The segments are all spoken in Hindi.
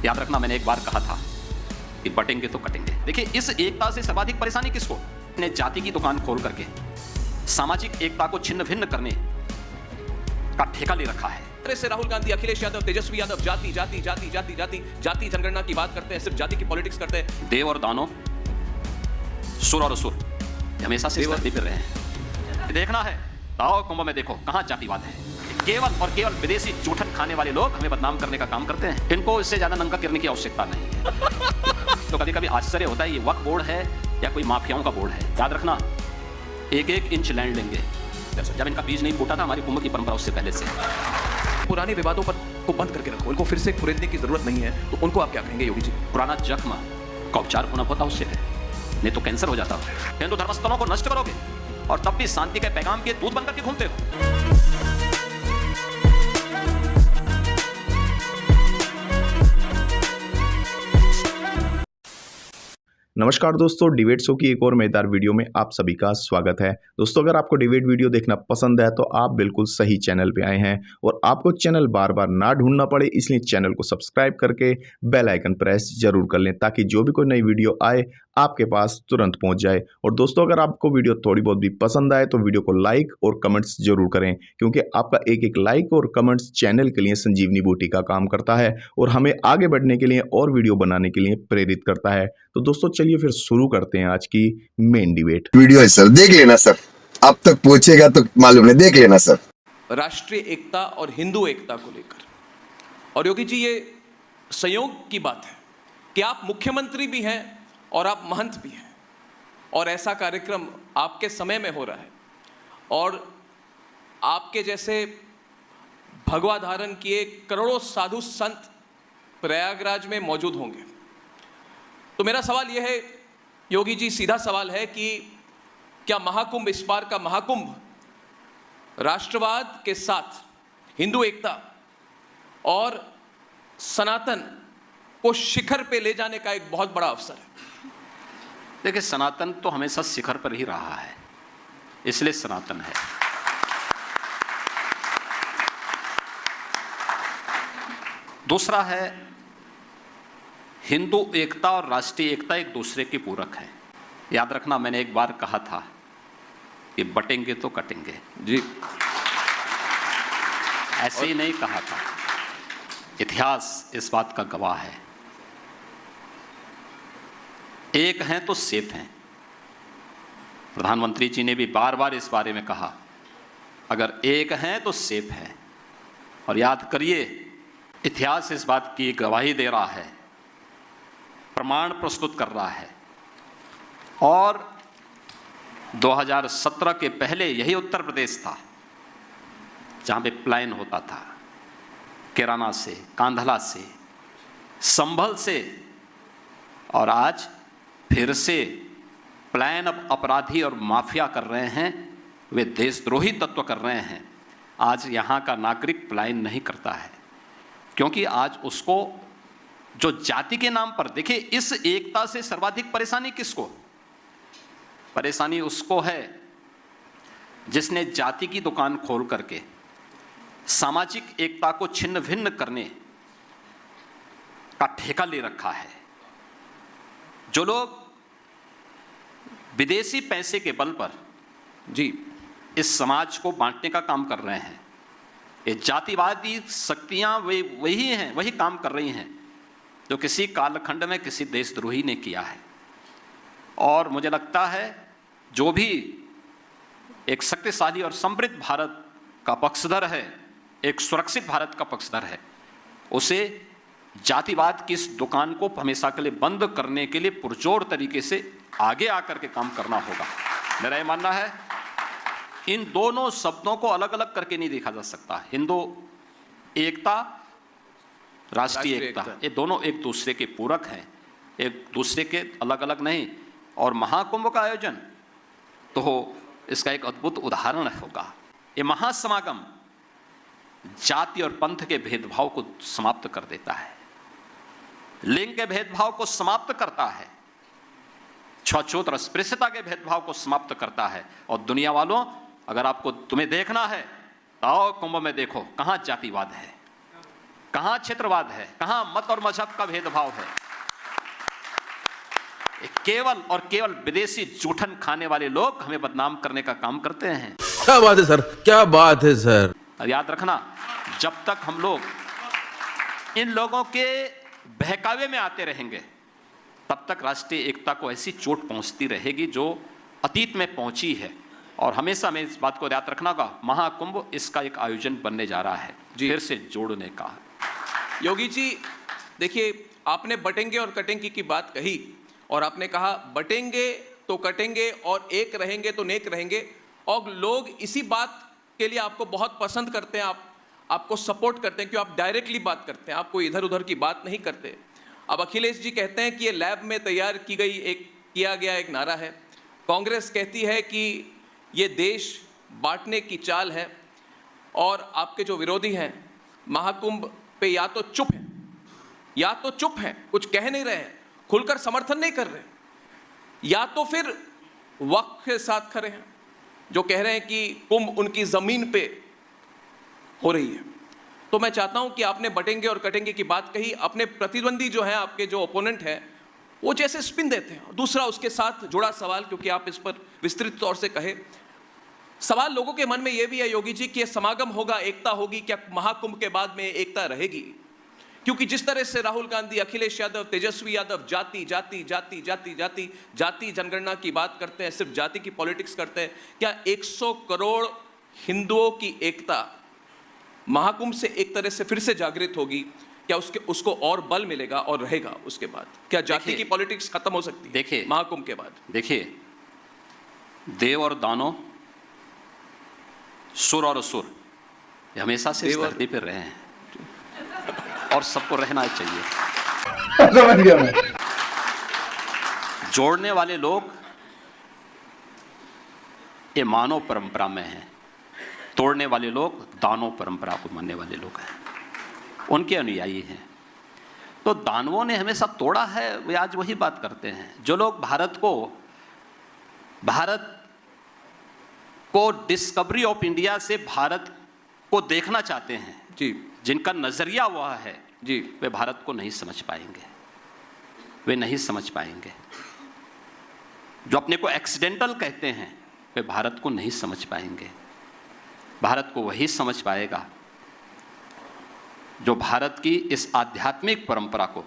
याद रखना, मैंने एक बार कहा था कि बटेंगे तो कटेंगे। देखिए, इस एकता से सर्वाधिक परेशानी किसको? ने जाति की दुकान खोल करके सामाजिक एकता को छिन्न भिन्न करने का ठेका ले रखा है। से राहुल गांधी, अखिलेश यादव, तेजस्वी यादव जाति जाति जाति जाति जाति जाति जनगणना की बात करते हैं, सिर्फ जाति की पॉलिटिक्स करते हैं। देव और दानव, सुर और असुर हमेशा से धरती पर रहे हैं। देखना है, आओ कुंभ में देखो कहां जातिवाद है। केवल और केवल विदेशी जूठन खाने वाले लोग हमें बदनाम करने का काम करते हैं। इनको इससे ज्यादा नंगा गिरने की आवश्यकता नहीं है। तो कभी कभी आश्चर्य होता है, ये वक्फ बोर्ड है या कोई माफियाओं का बोर्ड है। याद रखना, एक एक इंच लैंड लेंगे। जब इनका बीज नहीं फूटा था, हमारी कुंभ की परंपरा उससे पहले से। पुराने विवादों पर को बंद करके रखो, इनको फिर से कुरेदने की जरूरत नहीं है। तो उनको आप क्या कहेंगे योगी जी? पुराना जख्म का उपचार होना होता उससे है, नहीं तो कैंसर हो जाता। हिंदू धर्मस्थलों को नष्ट करोगे और तब भी शांति के पैगाम के दूत बनकर के घूमते हो। नमस्कार दोस्तों, डिबेट शो की एक और मजेदार वीडियो में आप सभी का स्वागत है। दोस्तों, अगर आपको डिबेट वीडियो देखना पसंद है तो आप बिल्कुल सही चैनल पे आए हैं और आपको चैनल बार बार ना ढूंढना पड़े, इसलिए चैनल को सब्सक्राइब करके बेल आइकन प्रेस जरूर कर लें ताकि जो भी कोई नई वीडियो आए आपके पास तुरंत पहुंच जाए। और दोस्तों, अगर आपको वीडियो थोड़ी बहुत भी पसंद आए तो वीडियो को लाइक और कमेंट्स जरूर करें, क्योंकि आपका एक एक लाइक और कमेंट्स चैनल के लिए संजीवनी बूटी का काम करता है और हमें आगे बढ़ने के लिए और वीडियो बनाने के लिए प्रेरित करता है। तो दोस्तों, चलिए फिर शुरू करते हैं आज की मेन डिबेट। वीडियो है सर, देख लेना सर, अब तक पहुंचेगा तो मालूम नहीं, देख लेना सर। राष्ट्रीय एकता और हिंदू एकता को लेकर, और योगी जी ये संयोग की बात है कि आप मुख्यमंत्री भी हैं और आप महंत भी हैं, और ऐसा कार्यक्रम आपके समय में हो रहा है और आपके जैसे भगवा धारण किए करोड़ों साधु संत प्रयागराज में मौजूद होंगे। तो मेरा सवाल यह है योगी जी, सीधा सवाल है कि क्या महाकुंभ, इस बार का महाकुंभ राष्ट्रवाद के साथ हिंदू एकता और सनातन को शिखर पे ले जाने का एक बहुत बड़ा अवसर है? देखिए, सनातन तो हमेशा शिखर पर ही रहा है, इसलिए सनातन है। दूसरा है, हिंदू एकता और राष्ट्रीय एकता एक दूसरे के पूरक है। याद रखना, मैंने एक बार कहा था कि बटेंगे तो कटेंगे जी। ऐसे ही नहीं कहा था, इतिहास इस बात का गवाह है। एक हैं तो सेफ हैं। प्रधानमंत्री जी ने भी बार बार इस बारे में कहा, अगर एक हैं तो सेफ हैं। और याद करिए, इतिहास इस बात की गवाही दे रहा है, प्रमाण प्रस्तुत कर रहा है। और 2017 के पहले यही उत्तर प्रदेश था जहां पे प्लान होता था, कैराना से, कांधला से, संभल से, और आज फिर से प्लान अब अपराधी और माफिया कर रहे हैं, वे देशद्रोही तत्व कर रहे हैं। आज यहाँ का नागरिक प्लान नहीं करता है, क्योंकि आज उसको जो जाति के नाम पर, देखिए, इस एकता से सर्वाधिक परेशानी किसको? परेशानी उसको है जिसने जाति की दुकान खोल करके सामाजिक एकता को छिन्न भिन्न करने का ठेका ले रखा है। जो लोग विदेशी पैसे के बल पर जी इस समाज को बांटने का काम कर रहे हैं, ये जातिवादी शक्तियां वही हैं, वही काम कर रही हैं जो किसी कालखंड में किसी देशद्रोही ने किया है। और मुझे लगता है जो भी एक शक्तिशाली और समृद्ध भारत का पक्षधर है, एक सुरक्षित भारत का पक्षधर है, उसे जातिवाद की इस दुकान को हमेशा के लिए बंद करने के लिए पुरजोर तरीके से आगे आकर के काम करना होगा। मेरा ये मानना है, इन दोनों शब्दों को अलग अलग करके नहीं देखा जा सकता। हिंदू एकता, राष्ट्रीय एकता, ये दोनों एक दूसरे के पूरक हैं, एक दूसरे के अलग अलग नहीं। और महाकुंभ का आयोजन तो इसका एक अद्भुत उदाहरण होगा। ये महासमागम जाति और पंथ के भेदभाव को समाप्त कर देता है, लिंग के भेदभाव को समाप्त करता है, छूत और अस्पृश्यता के भेदभाव को समाप्त करता है। और दुनिया वालों, अगर आपको तुम्हें देखना है तो आओ कुंभ में देखो कहां जातिवाद है। कहां क्षेत्रवाद है, कहां मत और मजहब का भेदभाव है। केवल और केवल विदेशी जूठन खाने वाले लोग हमें बदनाम करने का काम करते हैं। क्या बात है सर, क्या बात है सर। और याद रखना, जब तक हम लोग इन लोगों के बहकावे में आते रहेंगे तब तक राष्ट्रीय एकता को ऐसी चोट पहुंचती रहेगी जो अतीत में पहुंची है। और हमेशा में इस बात को याद रखना होगा, महाकुंभ इसका एक आयोजन बनने जा रहा है, फिर से जोड़ने का। योगी जी देखिए, आपने बटेंगे और कटेंगे की बात कही और आपने कहा बटेंगे तो कटेंगे और एक रहेंगे तो नेक रहेंगे, और लोग इसी बात के लिए आपको बहुत पसंद करते हैं, आपको सपोर्ट करते हैं क्योंकि आप डायरेक्टली बात करते हैं, आप कोई इधर उधर की बात नहीं करते। अब अखिलेश जी कहते हैं कि ये लैब में तैयार किया गया एक नारा है। कांग्रेस कहती है कि ये देश बांटने की चाल है, और आपके जो विरोधी हैं महाकुंभ पे या तो चुप हैं, कुछ कह नहीं रहे हैं, खुलकर समर्थन नहीं कर रहे, या तो फिर वक्त के साथ खड़े हैं जो कह रहे हैं कि कुंभ उनकी जमीन पे हो रही है। तो मैं चाहता हूं कि आपने बटेंगे और कटेंगे की बात कही, अपने प्रतिद्वंदी जो है, आपके जो ओपोनेंट है, वो जैसे स्पिन देते हैं। दूसरा उसके साथ जुड़ा सवाल, क्योंकि आप इस पर विस्तृत तौर से कहे, सवाल लोगों के मन में यह भी है योगी जी कि ये समागम होगा, एकता होगी, क्या महाकुंभ के बाद में एकता रहेगी? क्योंकि जिस तरह से राहुल गांधी, अखिलेश यादव, तेजस्वी यादव जाति जनगणना की बात करते हैं, सिर्फ जाति की पॉलिटिक्स करते हैं, क्या 100 करोड़ हिंदुओं की एकता महाकुंभ से एक तरह से फिर से जागृत होगी? क्या उसको और बल मिलेगा और रहेगा उसके बाद? क्या जाति की पॉलिटिक्स खत्म हो सकती है देखिए महाकुंभ के बाद? देखिए, देव और दानव, सुर और असुर हमेशा से इस धरती पर रहे हैं और सबको रहना चाहिए। समझ गया मैं। जोड़ने वाले लोग ये मानव परंपरा में हैं, तोड़ने वाले लोग दानव परंपरा को मानने वाले लोग हैं, उनके अनुयायी हैं। तो दानवों ने हमेशा तोड़ा है, वे आज वही बात करते हैं। जो लोग भारत को डिस्कवरी ऑफ इंडिया से भारत को देखना चाहते हैं जी, जिनका नजरिया वह है जी, वे भारत को नहीं समझ पाएंगे, वे नहीं समझ पाएंगे। जो अपने को एक्सीडेंटल कहते हैं वे भारत को नहीं समझ पाएंगे। भारत को वही समझ पाएगा जो भारत की इस आध्यात्मिक परंपरा को,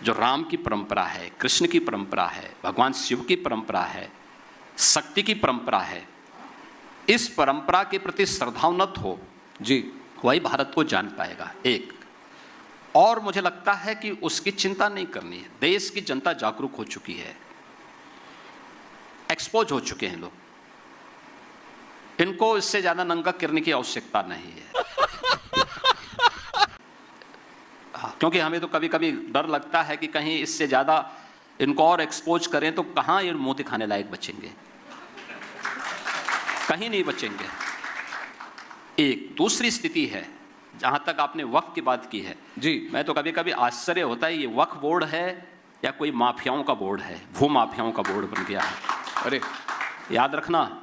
जो राम की परंपरा है, कृष्ण की परंपरा है, भगवान शिव की परंपरा है, शक्ति की परंपरा है, इस परंपरा के प्रति श्रद्धावनत हो जी, वही भारत को जान पाएगा। एक और मुझे लगता है कि उसकी चिंता नहीं करनी है। देश की जनता जागरूक हो चुकी है, एक्सपोज हो चुके हैं लोग, इनको इससे ज्यादा नंगा करने की आवश्यकता नहीं है। क्योंकि हमें तो कभी कभी डर लगता है कि कहीं इससे ज्यादा इनको और एक्सपोज करें तो कहां ये मुंह दिखाने लायक बचेंगे, कहीं नहीं बचेंगे। एक दूसरी स्थिति है, जहां तक आपने वक्फ की बात की है जी, मैं तो कभी कभी आश्चर्य होता है, ये वक्फ बोर्ड है या कोई माफियाओं का बोर्ड है, भू माफियाओं का बोर्ड बन गया है। अरे याद रखना,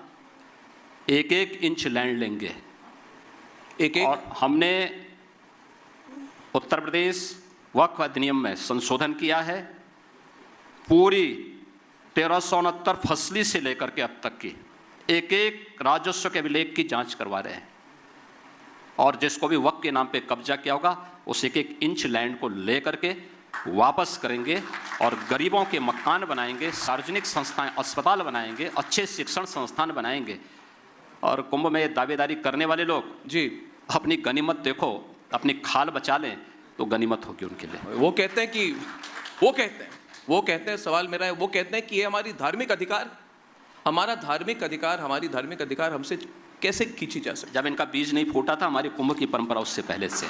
एक एक इंच लैंड लेंगे। एक और हमने उत्तर प्रदेश वक्फ अधिनियम में संशोधन किया है, पूरी 1369 फसली से लेकर के अब तक की एक एक राजस्व के अभिलेख की जांच करवा रहे हैं, और जिसको भी वक्फ के नाम पे कब्जा किया होगा उस एक एक इंच लैंड को लेकर के वापस करेंगे और गरीबों के मकान बनाएंगे, सार्वजनिक संस्थाएं, अस्पताल बनाएंगे, अच्छे शिक्षण संस्थान बनाएंगे। और कुंभ में दावेदारी करने वाले लोग जी, अपनी गनीमत देखो, अपनी खाल बचा लें तो गनीमत होगी उनके लिए। वो कहते हैं सवाल मेरा है, वो कहते हैं कि ये हमारी धार्मिक अधिकार, हमारी धार्मिक अधिकार हमसे कैसे खींची जा सकती? जब इनका बीज नहीं फूटा था, हमारी कुंभ की परंपरा उससे पहले से।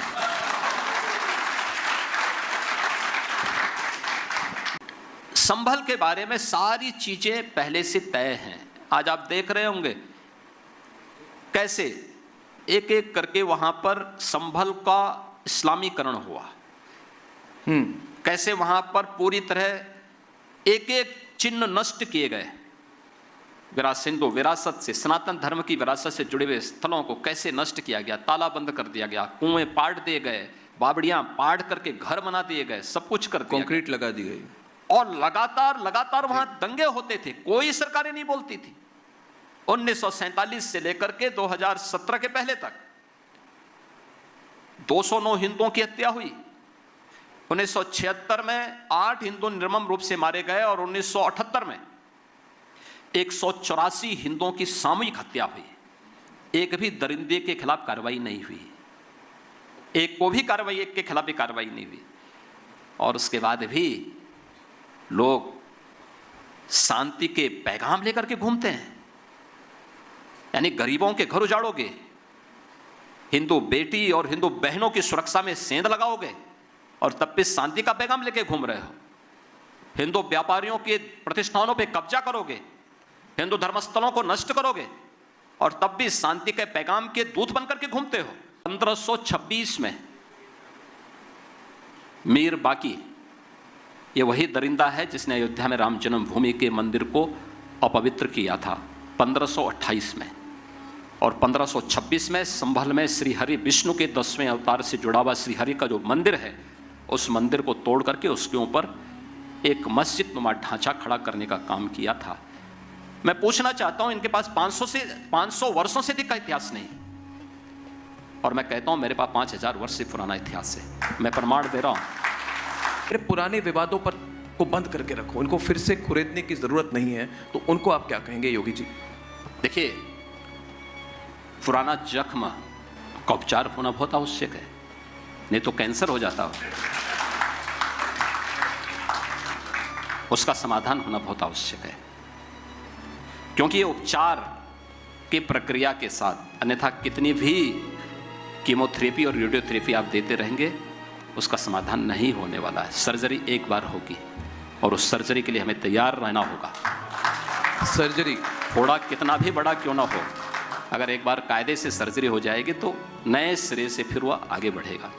संभल के बारे में सारी चीजें पहले से तय हैं। आज आप देख रहे होंगे कैसे एक एक करके वहां पर संभल का इस्लामीकरण हुआ, कैसे वहां पर पूरी तरह एक एक चिन्ह नष्ट किए गए, हिंदू विरासत से, सनातन धर्म की विरासत से जुड़े हुए स्थलों को कैसे नष्ट किया गया, तालाबंद कर दिया गया, कुएं पाट दिए गए, बावड़ियां पाट करके घर बना दिए गए, सब कुछ कर दिया कंक्रीट लगा दी गई। गया। और लगातार वहां दंगे होते थे, कोई सरकारें नहीं बोलती थी। 1947 से लेकर के 2017 के पहले तक 209 हिंदुओं की हत्या हुई। 1976 में 8 हिंदू निर्मम रूप से मारे गए और 1978 में 184 हिंदुओं की सामूहिक हत्या हुई। एक भी दरिंदे के खिलाफ कार्रवाई नहीं हुई, एक के खिलाफ भी कार्रवाई नहीं हुई। और उसके बाद भी लोग शांति के पैगाम लेकर के घूमते हैं, यानी गरीबों के घर उजाड़ोगे, हिंदू बेटी और हिंदू बहनों की सुरक्षा में सेंध लगाओगे और तब भी शांति का पैगाम लेके घूम रहे हो। हिंदू व्यापारियों के प्रतिष्ठानों पे कब्जा करोगे, हिंदू धर्मस्थलों को नष्ट करोगे और तब भी शांति के पैगाम के दूत बनकर के घूमते हो। 1526 में मीर बाकी, ये वही दरिंदा है जिसने अयोध्या में राम जन्मभूमि के मंदिर को अपवित्र किया था 1528 में। और 1526 में संभल में श्री हरि विष्णु के 10वें अवतार से जुड़ा हुआ श्री हरि का जो मंदिर है, उस मंदिर को तोड़ करके उसके ऊपर एक मस्जिद नुमा ढांचा खड़ा करने का काम किया था। मैं पूछना चाहता हूं, इनके पास 500 वर्षों से अधिक का इतिहास नहीं, और मैं कहता हूं मेरे पास 5000 वर्ष से पुराना इतिहास है। मैं प्रमाण दे रहा हूं। पुराने विवादों पर को बंद करके रखो, उनको फिर से खुरेदने की जरूरत नहीं है, तो उनको आप क्या कहेंगे योगी जी? देखिए, पुराना जख्म का उपचार होना बहुत आवश्यक है, नहीं तो कैंसर हो जाता हो। उसका समाधान होना बहुत आवश्यक है, क्योंकि ये उपचार की प्रक्रिया के साथ, अन्यथा कितनी भी कीमोथेरेपी और रेडियोथेरेपी आप देते रहेंगे, उसका समाधान नहीं होने वाला है। सर्जरी एक बार होगी और उस सर्जरी के लिए हमें तैयार रहना होगा। सर्जरी थोड़ा कितना भी बड़ा क्यों ना हो, अगर एक बार कायदे से सर्जरी हो जाएगी तो नए सिरे से फिर वह आगे बढ़ेगा।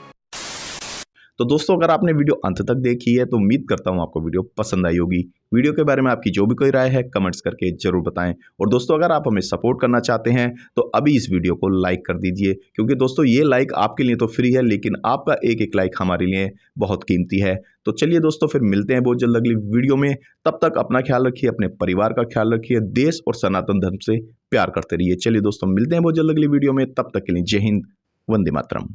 तो दोस्तों, अगर आपने वीडियो अंत तक देखी है तो उम्मीद करता हूं आपको वीडियो पसंद आई होगी। वीडियो के बारे में आपकी जो भी कोई राय है कमेंट्स करके जरूर बताएं। और दोस्तों, अगर आप हमें सपोर्ट करना चाहते हैं तो अभी इस वीडियो को लाइक कर दीजिए, क्योंकि दोस्तों ये लाइक आपके लिए तो फ्री है, लेकिन आपका एक एक लाइक हमारे लिए बहुत कीमती है। तो चलिए दोस्तों, फिर मिलते हैं बहुत जल्द अगली वीडियो में। तब तक अपना ख्याल रखिए, अपने परिवार का ख्याल रखिए, देश और सनातन धर्म से प्यार करते रहिए। चलिए दोस्तों, मिलते हैं बहुत जल्द अगली वीडियो में। तब तक के लिए जय हिंद, वंदे मातरम।